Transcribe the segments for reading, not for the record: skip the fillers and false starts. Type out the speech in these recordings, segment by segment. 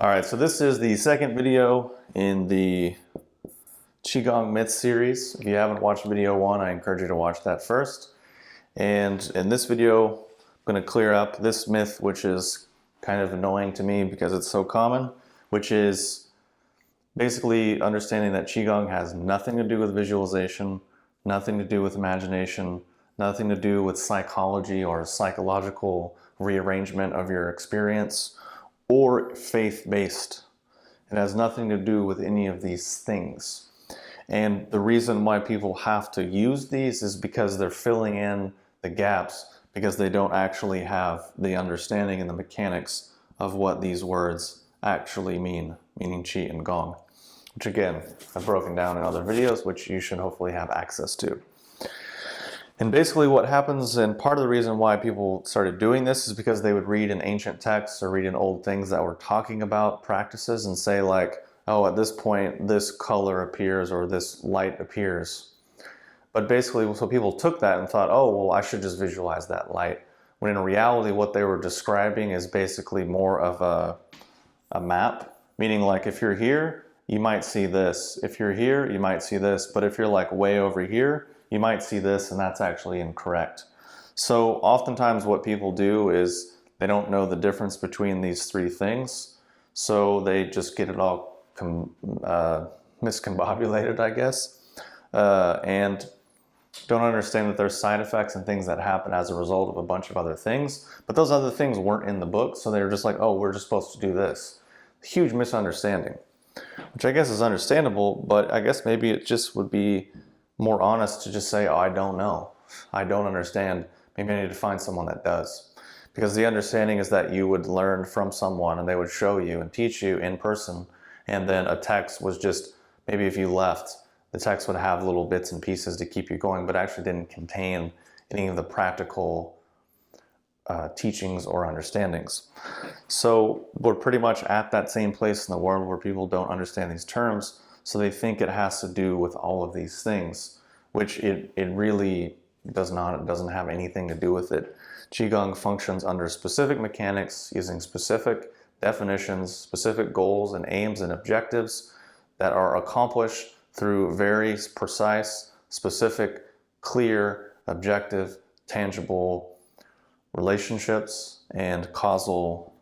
All right, so this is the second video in the QiGong myth series. If you haven't watched video 1, I encourage you to watch that first. And in this video, I'm going to clear up this myth, which is kind of annoying to me because it's so common, which is basically understanding that QiGong has nothing to do with visualization, nothing to do with imagination, nothing to do with psychology or psychological rearrangement of your experience, or faith-based. It has nothing to do with any of these things. And the reason why people have to use these is because they're filling in the gaps because they don't actually have the understanding and the mechanics of what these words actually mean, meaning qi and gong, which again, I've broken down in other videos, which you should hopefully have access to. And basically what happens, and part of the reason why people started doing this is because they would read in ancient texts or read in old things that were talking about practices and say like, oh, at this point, this color appears or this light appears. But basically, so people took that and thought, oh, well, I should just visualize that light. When in reality, what they were describing is basically more of a map, meaning like if you're here, you might see this. If you're here, you might see this. But if you're like way over here, you might see this, and that's actually incorrect. So oftentimes what people do is they don't know the difference between these three things. So they just get it all miscombobulated, I guess, and don't understand that there's side effects and things that happen as a result of a bunch of other things. But those other things weren't in the book, so they were just like, oh, we're just supposed to do this. Huge misunderstanding, which I guess is understandable, but I guess maybe it just would be more honest to just say, oh, I don't know. I don't understand. Maybe I need to find someone that does. Because the understanding is that you would learn from someone and they would show you and teach you in person. And then a text was just, maybe if you left, the text would have little bits and pieces to keep you going, but actually didn't contain any of the practical teachings or understandings. So we're pretty much at that same place in the world where people don't understand these terms. So they think it has to do with all of these things, which it really does not. It doesn't have anything to do with it. QiGong functions under specific mechanics using specific definitions, specific goals and aims and objectives that are accomplished through very precise, specific, clear, objective, tangible relationships and causal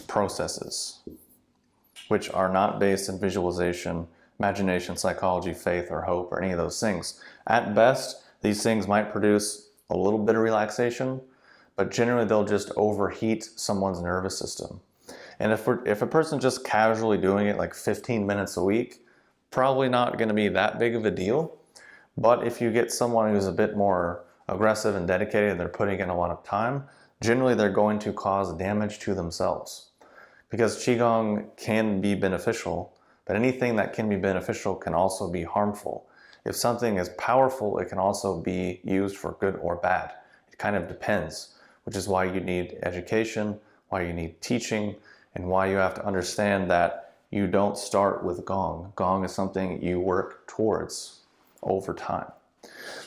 processes, which are not based in visualization, imagination, psychology, faith, or hope, or any of those things. At best, these things might produce a little bit of relaxation, but generally they'll just overheat someone's nervous system. And if a person's just casually doing it like 15 minutes a week, probably not going to be that big of a deal. But if you get someone who's a bit more aggressive and dedicated and they're putting in a lot of time, generally they're going to cause damage to themselves. Because QiGong can be beneficial, but anything that can be beneficial can also be harmful. If something is powerful, it can also be used for good or bad. It kind of depends, which is why you need education, why you need teaching, and why you have to understand that you don't start with gong. Gong is something you work towards over time.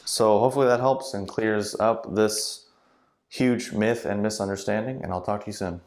So hopefully that helps and clears up this huge myth and misunderstanding, and I'll talk to you soon.